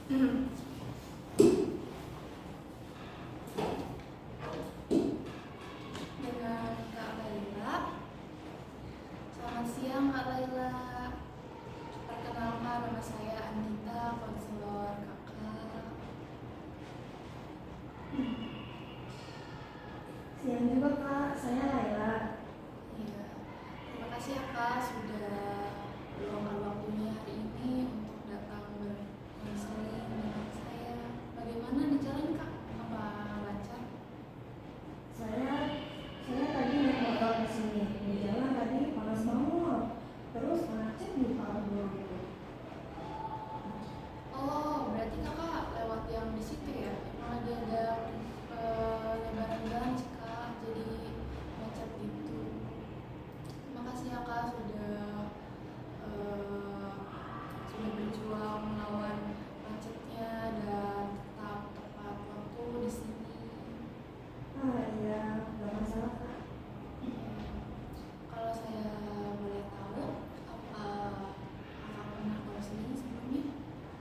Dengan Kak Laila. Selamat siang Kak Laila. Perkenalkan, nama saya Andita, konselor Kakak. Siang juga Kak, saya Laila. Iya, terima kasih ya Kak sudah meluangkan waktunya hari ini untuk datang berkonseling dengan saya. Bagaimana di jalan Kak? Apa lancar? Saya tadi naik motor ke sini. Di jalan tadi panas banget. Terus macet di Pablo gitu. Oh, berarti Kakak lewat yang di situ ya? Emang lagi ada lebaran jalan sih Kak, jadi macet gitu. Terima kasih ya Kak sudah berjuang melawan macetnya dan tetap tepat waktu di sini. Iya, gak masalah Kak. Kalau saya boleh tahu, apa Kakak pernah konseling sebelumnya?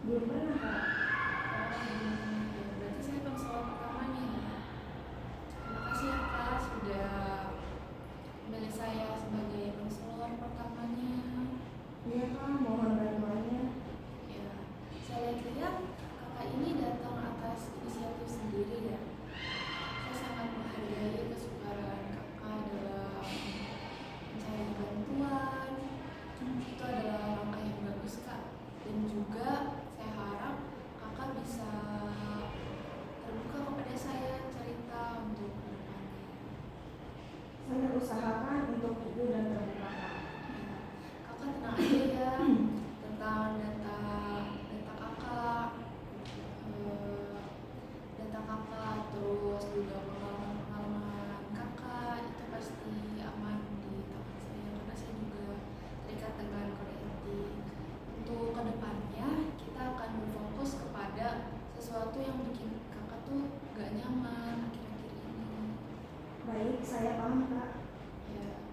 Belum pernah Kak. Berarti saya konselor pertamanya. Terima kasih ya Kak sudah memilih saya sebagai konselor pertamanya. Iya Kak, mohon bantuannya. Ya, saya lihat Kakak ini datang atas inisiatif sendiri ya. Saya sangat menghargai kesukaan Kakak dalam mencari bantuan. Itu adalah langkah yang bagus Kak. Dan juga saya harap Kakak bisa terbuka kepada saya cerita untuk kedepannya. Saya usahakan untuk jujur dan terbuka Kak. Kakak tenang aja ya tentang data kakak, terus juga pengalaman kakak itu pasti aman di tangan saya karena saya juga terikat dengan kode etik. Untuk kedepannya kita akan berfokus kepada sesuatu yang bikin kakak tuh gak nyaman akhir-akhir ini. Baik, saya paham Kak. Ya,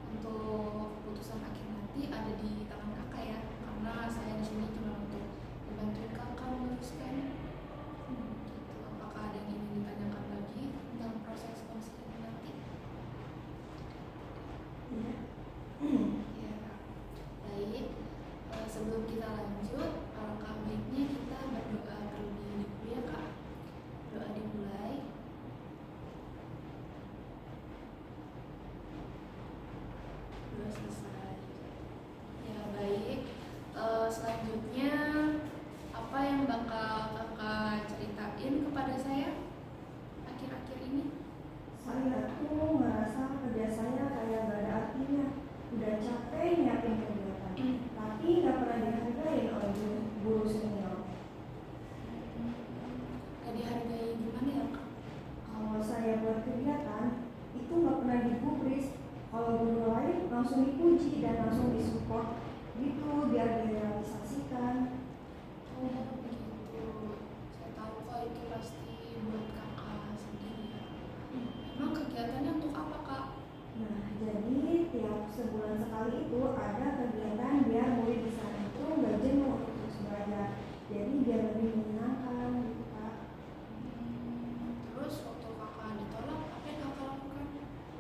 untuk keputusan akhir nanti ada di tangan kakak ya, karena saya di sini cuma untuk membantu kakak meluruskan. Gitu. Apakah ada yang ingin ditanyakan lagi tentang proses konseling nanti? Iya. Ya, baik. Sebelum kita lanjut, alangkah baiknya kita berdoa terlebih dahulu ya kak. Doa dimulai. Sudah selesai. Ya baik. Selanjutnya apa yang bakal kakak ceritain kepada saya akhir-akhir ini? Saya tuh merasa kerja saya kayak gak ada artinya. Udah capek nyiapin kegiatan, tapi gak pernah dihargain oleh guru senior. Gak dihargai gimana ya kak? Kalau saya buat kegiatan, itu gak pernah digubris. Kalau guru lain langsung dipuji dan langsung disupport gitu biar direalisasikan. Oh begitu. Saya tahu kok itu pasti buat kakak sendiri ya. Emang kegiatannya untuk apa kak? Nah, jadi tiap sebulan sekali itu ada kegiatan biar murid di sana itu gak jenuh untuk terus belajar. Jadi biar lebih menyenangkan gitu Kak. Terus waktu kakak ditolak, apa yang kakak lakukan?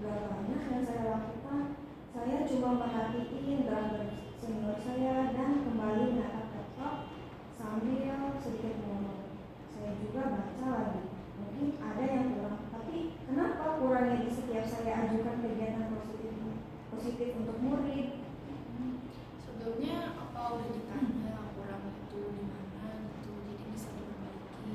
Gak banyak yang saya lakukan. Saya cuma merhatiin gerak senior saya dan kembali menatap laptop sambil sedikit ngomong. Saya juga baca lagi. Mungkin ada yang kurang. Tapi kenapa kurangnya di setiap saya ajukan kegiatan positif untuk murid? Sebelumnya apa udah ditanya kurang itu di mana gitu, jadi bisa diperbaiki?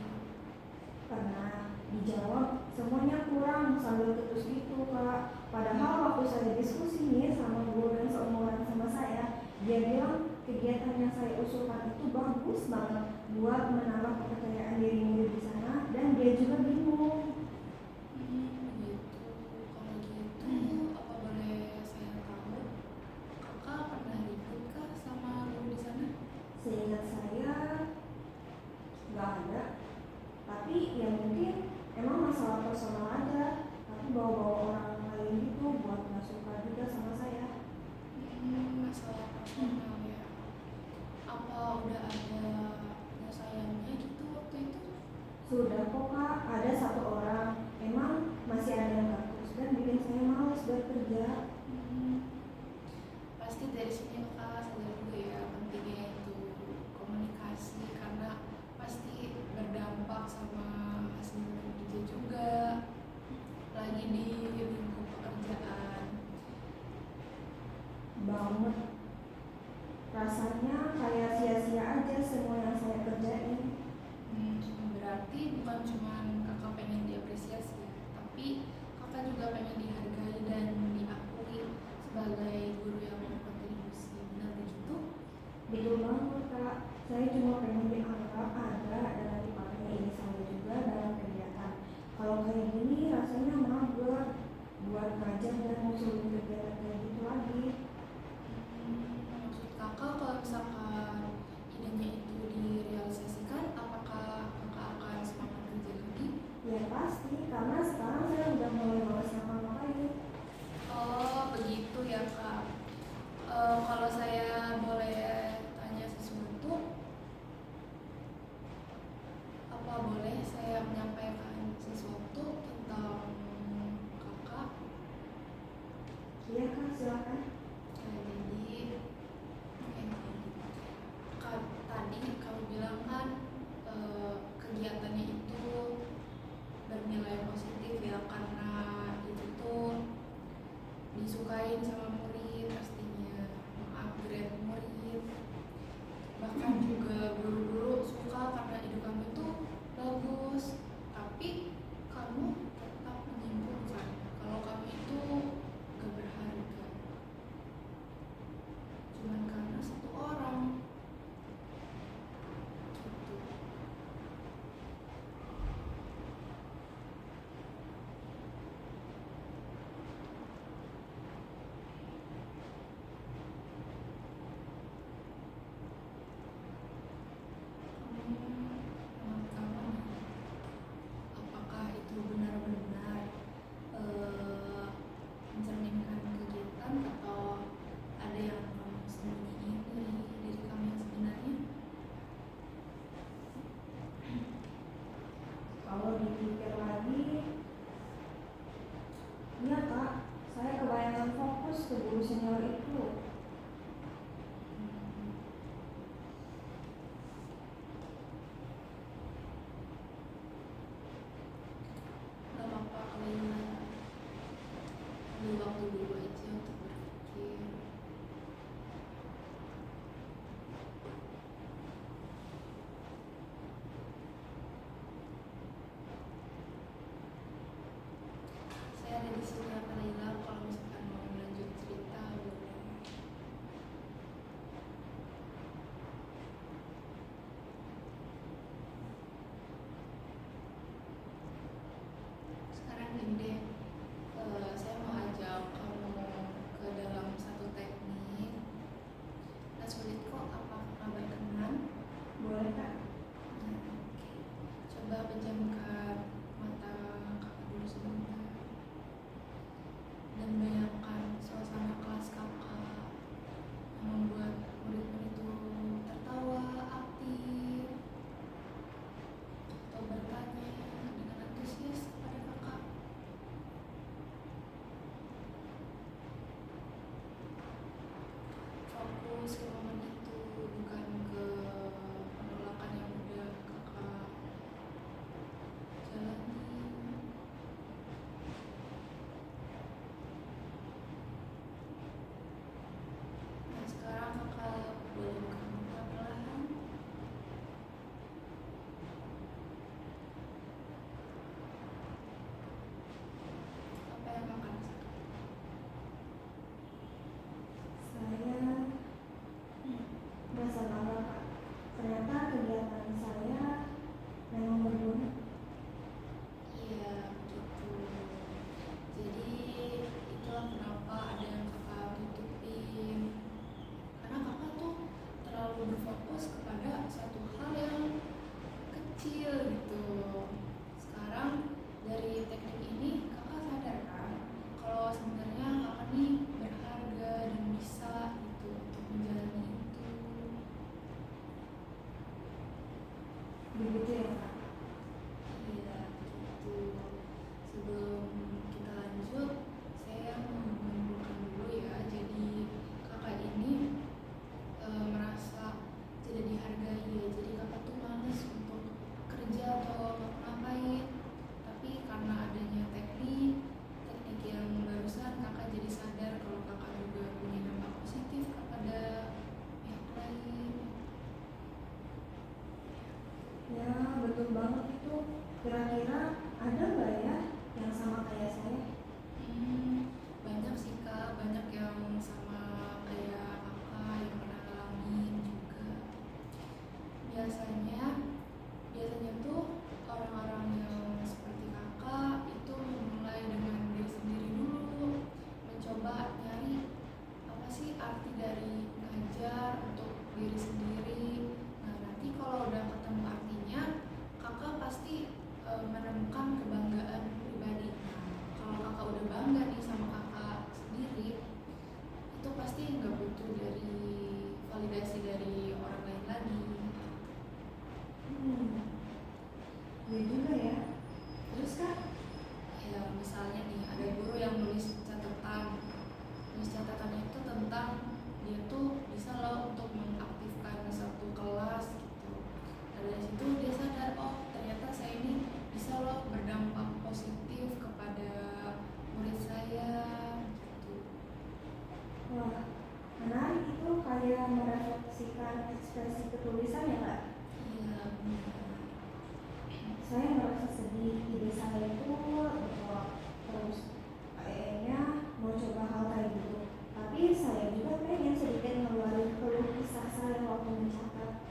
Pernah dijawab semuanya kurang sambil terus gitu Kak. Padahal waktu saya diskusi nih sama guru yang seumuran sama saya, dia bilang kegiatan yang saya usulkan itu bagus banget buat menambah kepercayaan diri murid di sana, dan dia juga bingung. Gitu. Kalau gitu, apa boleh saya tahu kakak pernah ribut kah sama guru di sana? Seingat saya nggak ada, tapi ya mungkin emang masalah personal aja, tapi bawa-bawa orang lain gitu buat nggak suka juga sama saya. Masalah personal ya. Apa udah ada penyelesaiannya gitu? banget. Rasanya kayak sia-sia aja semua yang saya kerjain. Berarti bukan cuma kakak pengen diapresiasi ya, tapi kakak juga pengen dihargai dan diakui sebagai guru yang berkontribusi. Benar begitu? Betul banget kak, saya cuma pengen dianggap ada dalam dipakai ini saya juga dalam kegiatan. Kalau kayak gini rasanya mager buat ngajar dan ngusulin kegiatan kayak gitu lagi. Maksud kakak kalau misalkan idenya itu direalisasikan, apakah kakak akan semangat kerja lagi? Ya pasti, karena sekarang saya udah mulai males ngapa-ngapain. Oh begitu ya kak. Kalau saya boleh tanya sesuatu, banget itu. Kira-kira ada nggak ya yang sama kayak saya? Banyak sih kak, banyak yang sama kayak kakak yang pernah ngalamin juga. Biasanya, biasanya tuh orang-orang yang seperti kakak itu memulai dengan diri sendiri dulu, mencoba nyari apa sih arti dari ngajar untuk diri sendiri. Nah nanti kalau udah ketemu artinya, kakak pasti menemukan kebanggaan pribadi. Nah, kalau kakak udah bangga nih sama kakak sendiri, itu pasti nggak butuh dari validasi dari orang lain lagi. Iya juga ya. Terus kak? Ya misalnya nih ada guru yang nulis catatannya itu tentang dia tuh bisa loh untuk mengaktifkan satu kelas gitu. Nah dari situ dia sadar, oh ternyata saya ini bisa loh berdampak positif kepada murid saya gitu. Wah, menarik itu, kayak merefleksikan ekspresi ketulisan ya kak? Iya benar. Saya merasa sedih, ide saya itu bertolak terus. Kayaknya mau coba hal kayak gitu. Tapi saya juga pengen sedikit ngeluarin keluh kesah saya waktu mencatat.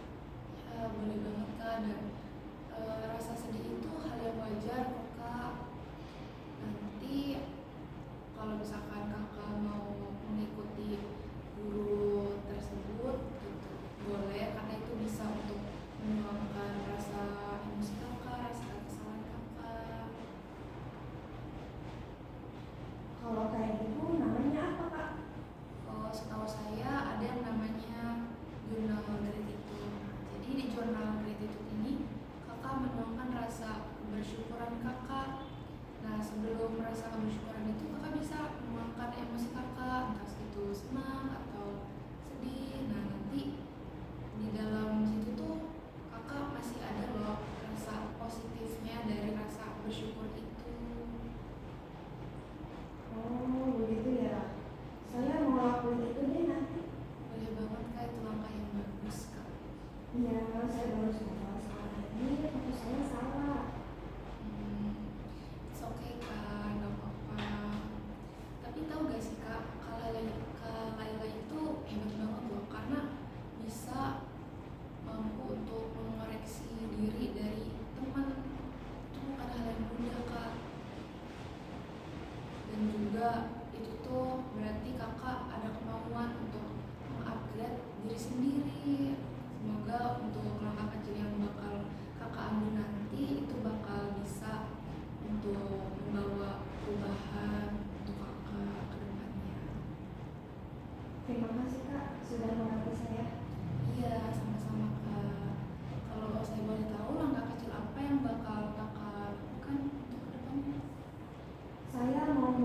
Ya boleh banget kak, dan rasa sedih itu hal yang wajar kok kak. Nanti kalau misalkan kakak mau mengikuti guru tersebut gitu, boleh, karena itu bisa untuk menuangkan rasa emosi kakak, rasa kesalahan kakak. Kalau kayak gitu namanya apa kak? Oh, setahu saya ada yang namanya jurnal gratitude. Jadi di jurnal gratitude ini kakak menuangkan rasa kebersyukuran kakak. Nah sebelum merasa kebersyukuran itu kakak bisa menuangkan emosi kakak, entah itu senang atau sedih. Nah nanti di dalam situ tuh kakak masih ada loh rasa positifnya dari rasa bersyukur itu. Oh begitu ya. Saya mau lakuin itu deh nanti. Boleh banget kak, itu langkah yang bagus kak. Iya, saya baru sadar salah ini, tapi saya salah. It's okay kak, gak apa-apa. Tapi tahu gak sih kak, Kak Laila itu hebat banget loh, karena bisa mampu untuk mengoreksi diri dari teman. Itu bukan hal yang mudah kak. Dan juga itu tuh berarti kakak ada kemauan untuk mengupgrade diri sendiri. Semoga untuk langkah kecil yang bakal kakak ambil nanti itu bakal bisa untuk membawa perubahan untuk kakak ke depannya. Terima kasih kak, sudah mengerti saya. Iya, sama-sama kak. Kalau saya boleh tahu langkah kecil apa yang bakal kakak lakukan untuk ke depannya? Saya mau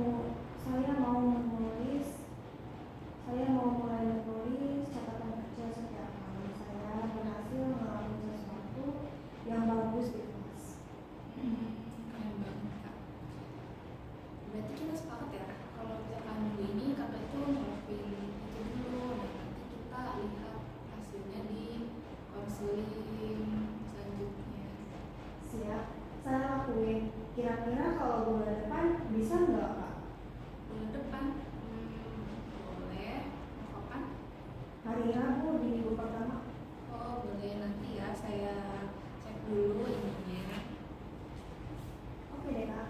mulai menulis catatan kecil setiap kali saya berhasil mengalami sesuatu yang bagus di kelas. Keren banget kak. Berarti kita sepakat ya, kalau misalkan minggu ini kakak itu ngelakuin itu dulu, dan nanti kita lihat hasilnya di konseling selanjutnya. Siap, saya lakuin. Kira-kira kalau bulan depan bisa nggak kak? Bulan depan, boleh. Mau kapan? Hari Rabu di minggu pertama. Oh boleh, nanti ya saya cek dulu ininya. Oke deh kak.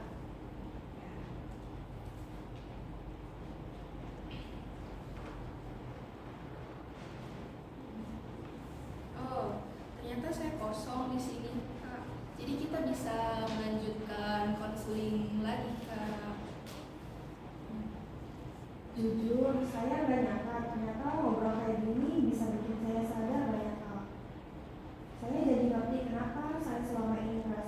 Oh, ternyata saya kosong di sini kak. Jadi kita bisa melanjutkan konseling lagi kak. Jujur, saya nggak nyangka ternyata ngobrol kayak gini bisa bikin saya sadar banyak hal. Saya jadi ngerti kenapa saya selama ini merasa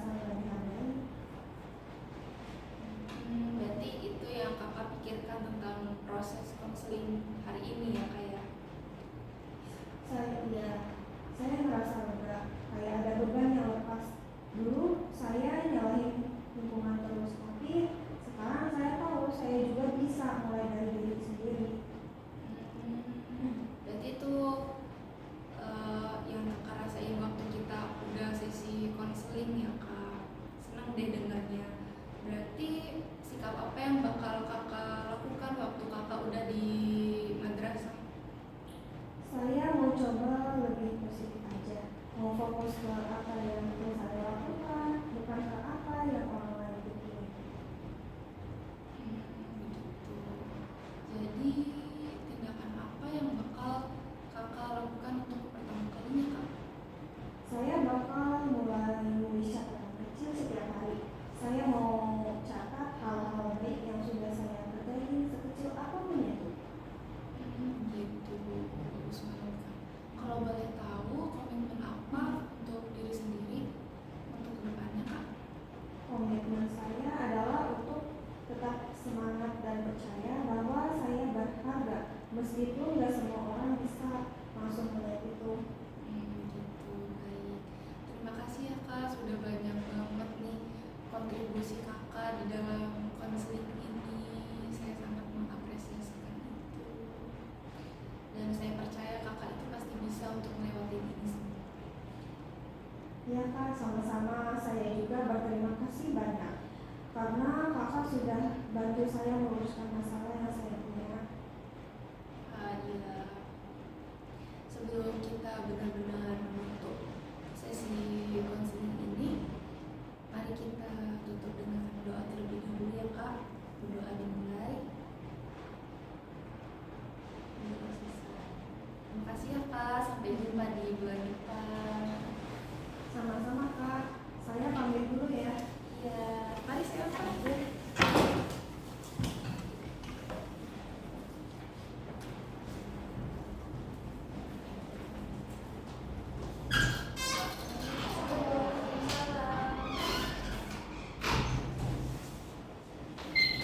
fokus ke apa yang ingin saya lakukan, bukan ke apa yang orang lain pikirkan. Jadi tindakan apa yang bakal kakak lakukan untuk pertama kalinya kak? Saya bakal mulai menulis catatan kecil setiap hari. Saya mau catat hal-hal baik yang sudah saya kerjain sekecil apapun itu. Gitu, bagus banget kak. Kalau boleh tahu komitmen apa untuk diri sendiri untuk kedepannya kak? Komitmen saya adalah untuk tetap semangat dan percaya bahwa saya berharga, meskipun gak semua orang bisa langsung melihat itu. Gitu, baik. Terima kasih ya kak, sudah banyak banget nih kontribusi kakak di dalam konseling ini. Saya sangat mengapresiasikan itu. Dan saya percaya kakak itu pasti bisa untuk melewati ini semua. Ya kak, sama-sama. Saya juga berterima kasih banyak karena kakak sudah bantu saya meluruskan masalah yang saya